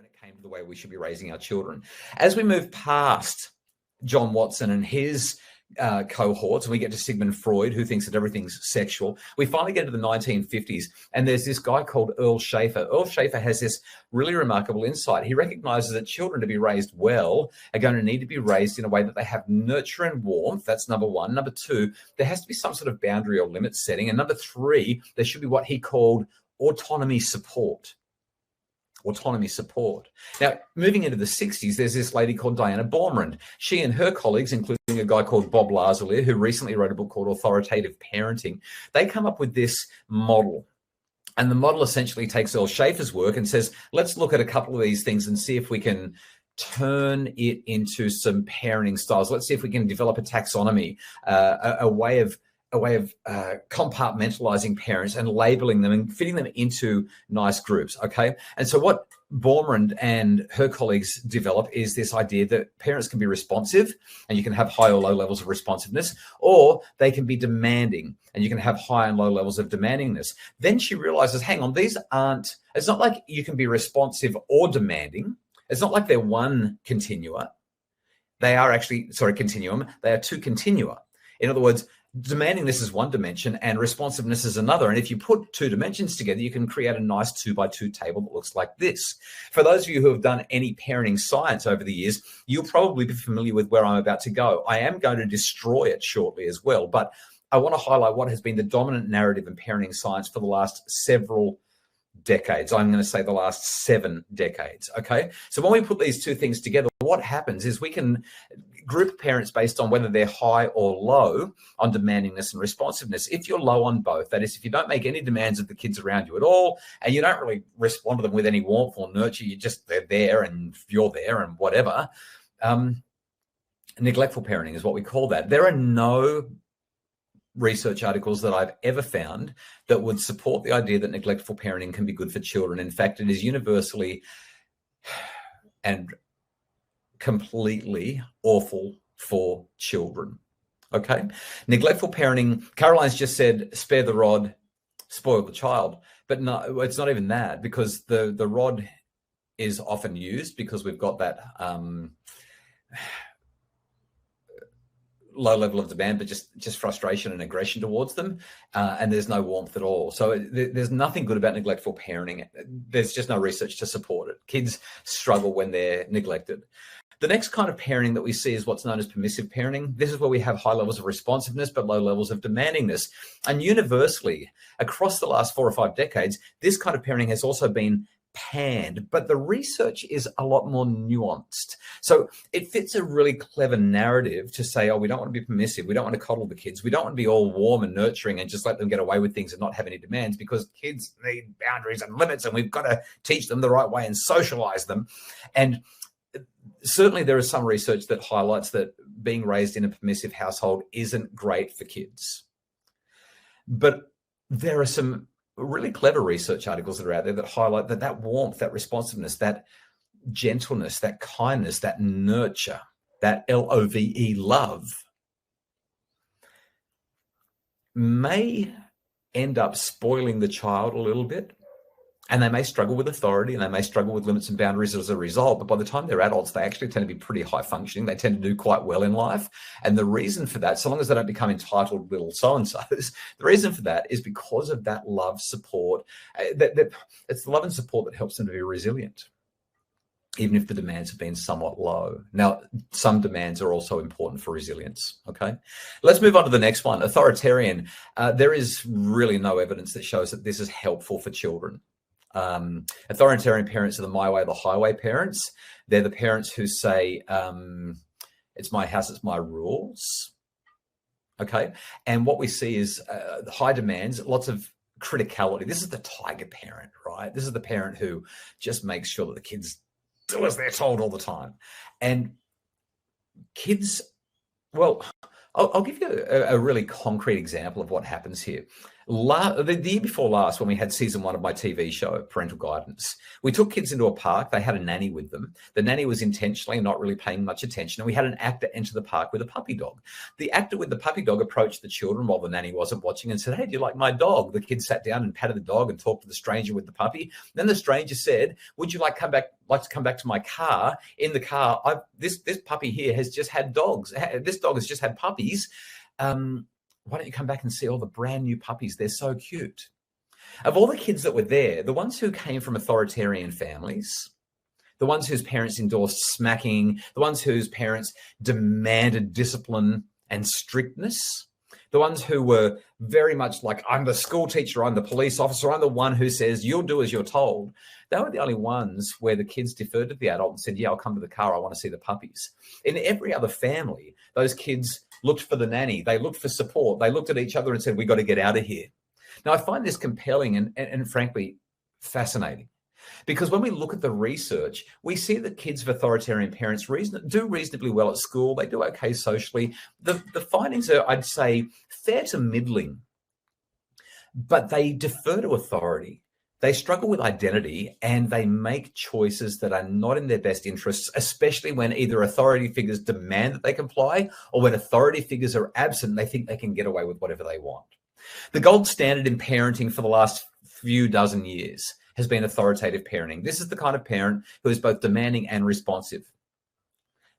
when it came to the way we should be raising our children. As we move past John Watson and his cohorts, and we get to Sigmund Freud, who thinks that everything's sexual, we finally get to the 1950s, and there's this guy called Earl Schaefer. Earl Schaefer has this really remarkable insight. He recognizes that children, to be raised well, are going to need to be raised in a way that they have nurture and warmth. That's number one. Number two, there has to be some sort of boundary or limit setting. And number three, there should be what he called autonomy support. Autonomy support. Now, moving into the 60s, there's this lady called Diana Baumrind. She and her colleagues, including a guy called Bob Lazalia, who recently wrote a book called Authoritative Parenting, they come up with this model. And the model essentially takes Earl Schaefer's work and says, let's look at a couple of these things and see if we can turn it into some parenting styles. Let's see if we can develop a taxonomy, a way of compartmentalizing parents and labeling them and fitting them into nice groups, okay? And so what Baumrind and her colleagues develop is this idea that parents can be responsive, and you can have high or low levels of responsiveness, or they can be demanding, and you can have high and low levels of demandingness. Then she realizes, hang on, it's not like you can be responsive or demanding. It's not like they're one continua. They are actually, continuum. They are two continua. In other words, demandingness is one dimension and responsiveness is another. And if you put two dimensions together, you can create a nice 2x2 table that looks like this. For those of you who have done any parenting science over the years, you'll probably be familiar with where I'm about to go. I am going to destroy it shortly as well, but I want to highlight what has been the dominant narrative in parenting science for the last several decades. I'm going to say the last 7 decades. Okay. So when we put these two things together, what happens is we can group parents based on whether they're high or low on demandingness and responsiveness. If you're low on both, that is, if you don't make any demands of the kids around you at all, and you don't really respond to them with any warmth or nurture, they're there and you're there and whatever. Neglectful parenting is what we call that. There are no research articles that I've ever found that would support the idea that neglectful parenting can be good for children. In fact, it is universally and completely awful for children. Okay. Neglectful parenting, Caroline's just said, spare the rod, spoil the child. But no, it's not even that, because the rod is often used because we've got that low level of demand, but just frustration and aggression towards them. And there's no warmth at all. So there's nothing good about neglectful parenting. There's just no research to support it. Kids struggle when they're neglected. The next kind of parenting that we see is what's known as permissive parenting. This is where we have high levels of responsiveness, but low levels of demandingness. And universally, across the last 4 or 5 decades, this kind of parenting has also been panned, but the research is a lot more nuanced. So it fits a really clever narrative to say, oh, we don't want to be permissive. We don't want to coddle the kids. We don't want to be all warm and nurturing and just let them get away with things and not have any demands, because kids need boundaries and limits, and we've got to teach them the right way and socialize them. And certainly there is some research that highlights that being raised in a permissive household isn't great for kids. But there are some really clever research articles that are out there that highlight that warmth, that responsiveness, that gentleness, that kindness, that nurture, that LOVE, love, may end up spoiling the child a little bit. And they may struggle with authority, and they may struggle with limits and boundaries as a result. But by the time they're adults, they actually tend to be pretty high functioning. They tend to do quite well in life. And the reason for that, so long as they don't become entitled little so-and-sos, the reason for that is because of that love support. It's the love and support that helps them to be resilient, even if the demands have been somewhat low. Now, some demands are also important for resilience, okay? Let's move on to the next one, authoritarian. There is really no evidence that shows that this is helpful for children. Authoritarian parents are the my way, the highway parents. They're the parents who say, it's my house, it's my rules. Okay. And what we see is high demands, lots of criticality. This is the tiger parent, right? This is the parent who just makes sure that the kids do as they're told all the time. And kids, well, I'll give you a really concrete example of what happens here. The year before last, when we had season 1 of my TV show, Parental Guidance, we took kids into a park. They had a nanny with them. The nanny was intentionally not really paying much attention. And we had an actor enter the park with a puppy dog. The actor with the puppy dog approached the children while the nanny wasn't watching and said, "Hey, do you like my dog?" The kids sat down and patted the dog and talked to the stranger with the puppy. Then the stranger said, "Would you like to come back to my car? In the car, this puppy here has just had dogs. This dog has just had puppies. Why don't you come back and see all the brand new puppies? They're so cute." Of all the kids that were there, the ones who came from authoritarian families, the ones whose parents endorsed smacking, the ones whose parents demanded discipline and strictness, the ones who were very much like, "I'm the school teacher, I'm the police officer, I'm the one who says you'll do as you're told," they were the only ones where the kids deferred to the adult and said, "Yeah, I'll come to the car. I want to see the puppies." In every other family, those kids looked for the nanny. They looked for support. They looked at each other and said, "We got to get out of here." Now, I find this compelling and frankly fascinating, because when we look at the research, we see that kids of authoritarian parents do reasonably well at school. They do okay socially. The findings are, I'd say, fair to middling, but they defer to authority. They struggle with identity, and they make choices that are not in their best interests, especially when either authority figures demand that they comply, or when authority figures are absent, they think they can get away with whatever they want. The gold standard in parenting for the last few dozen years has been authoritative parenting. This is the kind of parent who is both demanding and responsive.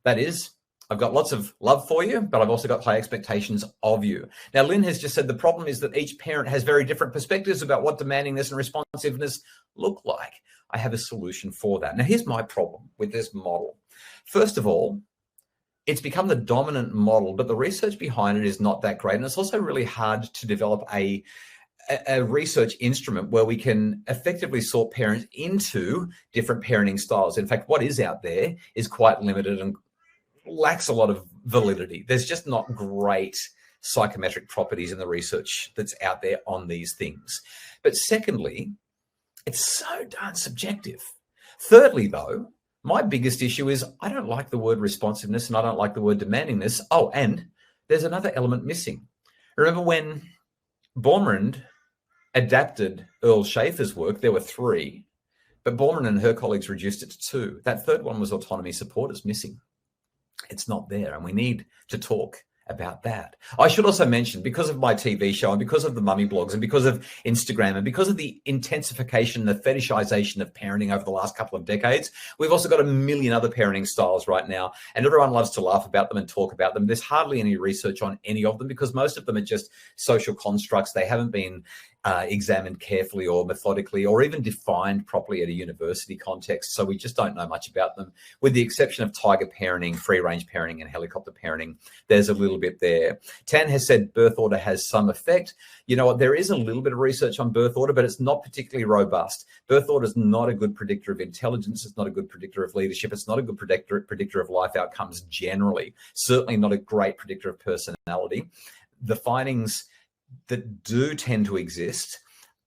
That is, I've got lots of love for you, but I've also got high expectations of you. Now, Lynn has just said the problem is that each parent has very different perspectives about what demandingness and responsiveness look like. I have a solution for that. Now, here's my problem with this model. First of all, it's become the dominant model, but the research behind it is not that great. And it's also really hard to develop a research instrument where we can effectively sort parents into different parenting styles. In fact, what is out there is quite limited and lacks a lot of validity. There's just not great psychometric properties in the research that's out there on these things. But secondly, it's so darn subjective. Thirdly, though, my biggest issue is I don't like the word responsiveness and I don't like the word demandingness. Oh, and there's another element missing. Remember when Baumrind adapted Earl Schaefer's work, there were 3, but Baumrind and her colleagues reduced it to 2. That third one was autonomy support is missing. It's not there, and we need to talk about that. I should also mention, because of my TV show and because of the mummy blogs and because of Instagram and because of the intensification, the fetishization of parenting over the last couple of decades, we've also got a million other parenting styles right now, and everyone loves to laugh about them and talk about them. There's hardly any research on any of them because most of them are just social constructs. They haven't been examined carefully or methodically or even defined properly at a university context. So we just don't know much about them. With the exception of tiger parenting, free range parenting and helicopter parenting, there's a little bit there. Tan has said birth order has some effect. You know what? There is a little bit of research on birth order, but it's not particularly robust. Birth order is not a good predictor of intelligence. It's not a good predictor of leadership. It's not a good predictor of life outcomes generally. Certainly not a great predictor of personality. The findings that do tend to exist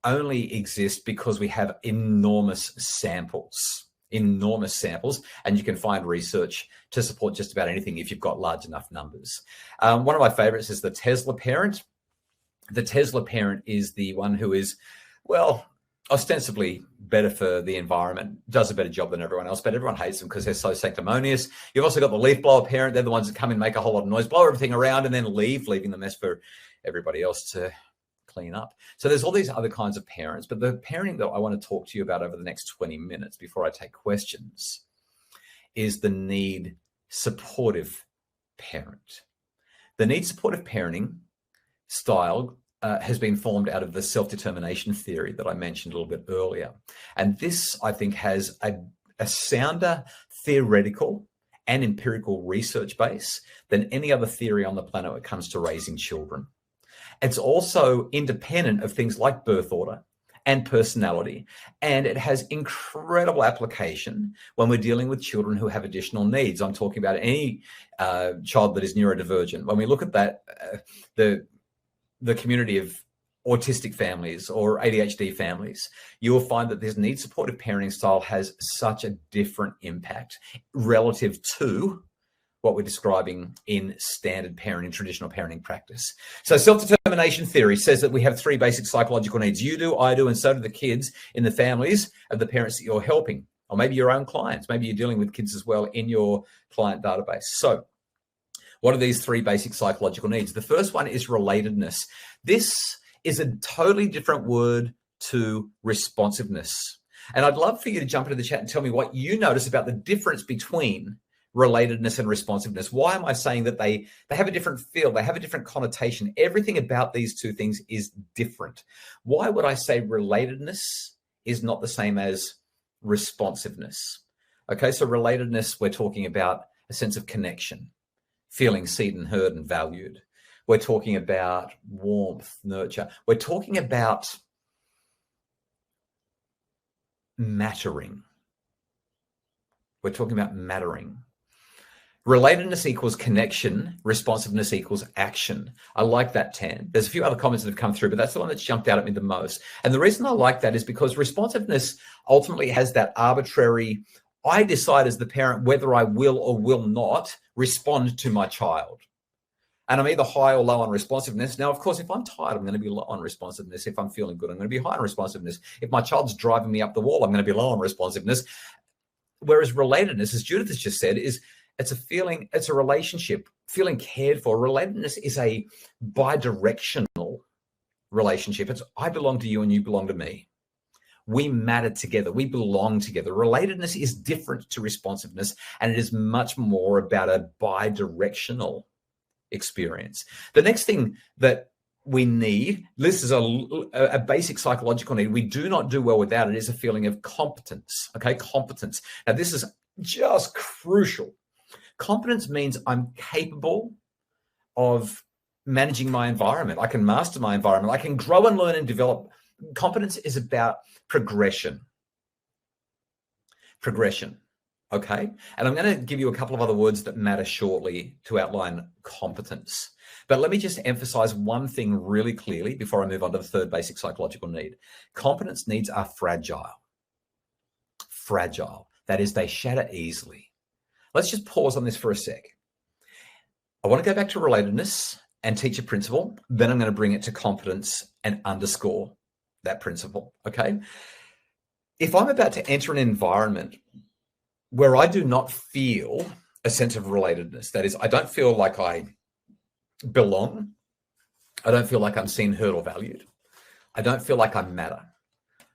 only exist because we have enormous samples, and you can find research to support just about anything if you've got large enough numbers. One of my favorites is the Tesla parent. The Tesla parent is the one who is, well, ostensibly better for the environment, does a better job than everyone else, but everyone hates them because they're so sanctimonious. You've also got the leaf blower parent. They're the ones that come and make a whole lot of noise, blow everything around and then leaving the mess for everybody else to clean up. So there's all these other kinds of parents, but the parenting that I want to talk to you about over the next 20 minutes before I take questions is the need supportive parent. The need supportive parenting style has been formed out of the self-determination theory that I mentioned a little bit earlier. And this, I think, has a sounder theoretical and empirical research base than any other theory on the planet when it comes to raising children. It's also independent of things like birth order and personality, and it has incredible application when we're dealing with children who have additional needs. I'm talking about any child that is neurodivergent. When we look at that, the community of autistic families or ADHD families, you will find that this need supportive parenting style has such a different impact relative to what we're describing in standard parenting, traditional parenting practice. So self-determination theory says that we have 3 basic psychological needs. You do, I do, and so do the kids in the families of the parents that you're helping, or maybe your own clients. Maybe you're dealing with kids as well in your client database. So what are these 3 basic psychological needs? The first one is relatedness. This is a totally different word to responsiveness. And I'd love for you to jump into the chat and tell me what you notice about the difference between relatedness and responsiveness. Why am I saying that they have a different feel? They have a different connotation. Everything about these 2 things is different. Why would I say relatedness is not the same as responsiveness? Okay, so relatedness, we're talking about a sense of connection, feeling seen and heard and valued. We're talking about warmth, nurture. We're talking about mattering. We're talking about mattering. Relatedness equals connection. Responsiveness equals action. I like that, Tan. There's a few other comments that have come through, but that's the one that's jumped out at me the most. And the reason I like that is because responsiveness ultimately has that arbitrary, I decide as the parent whether I will or will not respond to my child. And I'm either high or low on responsiveness. Now, of course, if I'm tired, I'm going to be low on responsiveness. If I'm feeling good, I'm going to be high on responsiveness. If my child's driving me up the wall, I'm going to be low on responsiveness. Whereas relatedness, as Judith has just said, is it's a feeling, it's a relationship, feeling cared for. Relatedness is a bi-directional relationship. It's I belong to you and you belong to me. We matter together. We belong together. Relatedness is different to responsiveness, and it is much more about a bi-directional experience. The next thing that we need, this is a basic psychological need, we do not do well without it, is a feeling of competence. Okay, competence. Now, this is just crucial. Competence means I'm capable of managing my environment. I can master my environment. I can grow and learn and develop. Competence is about progression. Progression. Okay. And I'm going to give you a couple of other words that matter shortly to outline competence. But let me just emphasize one thing really clearly before I move on to the 3rd basic psychological need. Competence needs are fragile. Fragile. That is, they shatter easily. Let's just pause on this for a sec. I want to go back to relatedness and teach a principle. Then I'm going to bring it to competence and underscore that principle. Okay. If I'm about to enter an environment where I do not feel a sense of relatedness, that is, I don't feel like I belong, I don't feel like I'm seen, heard, or valued, I don't feel like I matter,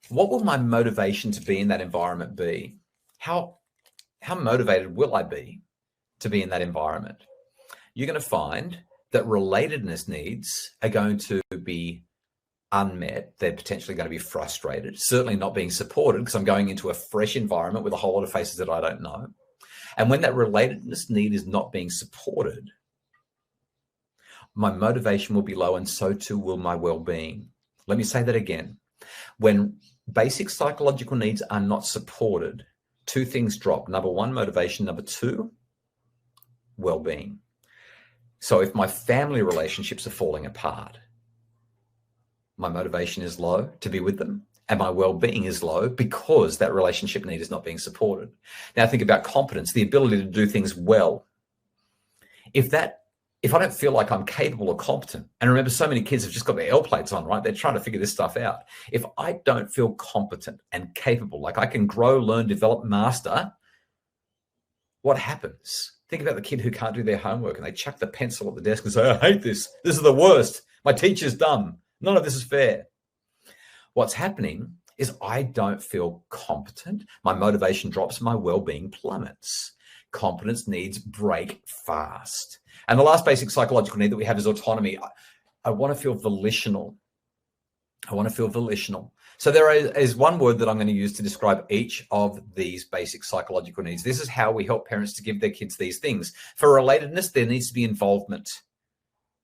what will my motivation to be in that environment be? How motivated will I be to be in that environment? You're going to find that relatedness needs are going to be unmet. They're potentially going to be frustrated, certainly not being supported because I'm going into a fresh environment with a whole lot of faces that I don't know. And when that relatedness need is not being supported, my motivation will be low, and so too will my well-being. Let me say that again. When basic psychological needs are not supported, 2 things drop. Number 1, motivation. Number 2, well-being. So if my family relationships are falling apart, my motivation is low to be with them, and my well-being is low because that relationship need is not being supported. Now think about competence, the ability to do things well. If I don't feel like I'm capable or competent, and remember, so many kids have just got their L plates on, right? They're trying to figure this stuff out. If I don't feel competent and capable, like I can grow, learn, develop, master, what happens? Think about the kid who can't do their homework and they chuck the pencil at the desk and say, I hate this. This is the worst. My teacher's dumb. None of this is fair. What's happening is I don't feel competent. My motivation drops. My well-being plummets. Competence needs break fast. And the last basic psychological need that we have is autonomy. I want to feel volitional. I want to feel volitional. So there is one word that I'm going to use to describe each of these basic psychological needs. This is how we help parents to give their kids these things. For relatedness, there needs to be involvement.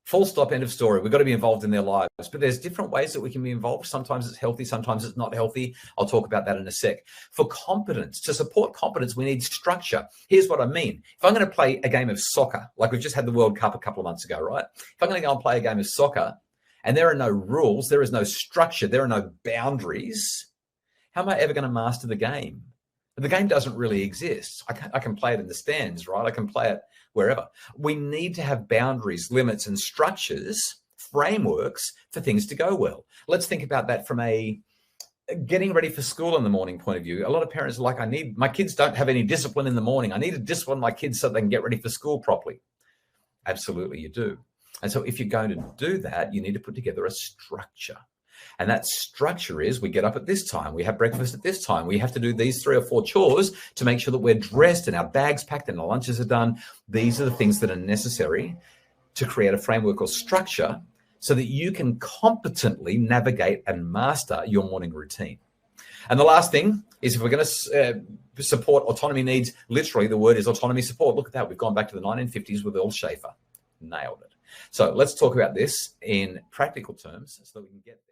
Full stop, end of story. We've got to be involved in their lives. But there's different ways that we can be involved. Sometimes it's healthy, sometimes it's not healthy. I'll talk about that in a sec. For competence, to support competence, we need structure. Here's what I mean. If I'm going to play a game of soccer, like we've just had the World Cup a couple of months ago, right? If I'm going to go and play a game of soccer and there are no rules, there is no structure, there are no boundaries, how am I ever going to master the game? The game doesn't really exist. I can play it in the stands, right? I can play it wherever. We need to have boundaries, limits, and structures, frameworks for things to go well. Let's think about that from a getting ready for school in the morning point of view. A lot of parents are like, my kids don't have any discipline in the morning. I need to discipline my kids so they can get ready for school properly. Absolutely, you do. And so if you're going to do that, you need to put together a structure. And that structure is we get up at this time, we have breakfast at this time, we have to do these 3 or 4 chores to make sure that we're dressed and our bags packed and our lunches are done. These are the things that are necessary to create a framework or structure so that you can competently navigate and master your morning routine. And the last thing is, if we're going to support autonomy needs, literally the word is autonomy support. Look at that. We've gone back to the 1950s with Earl Schaefer. Nailed it. So let's talk about this in practical terms so that we can get there.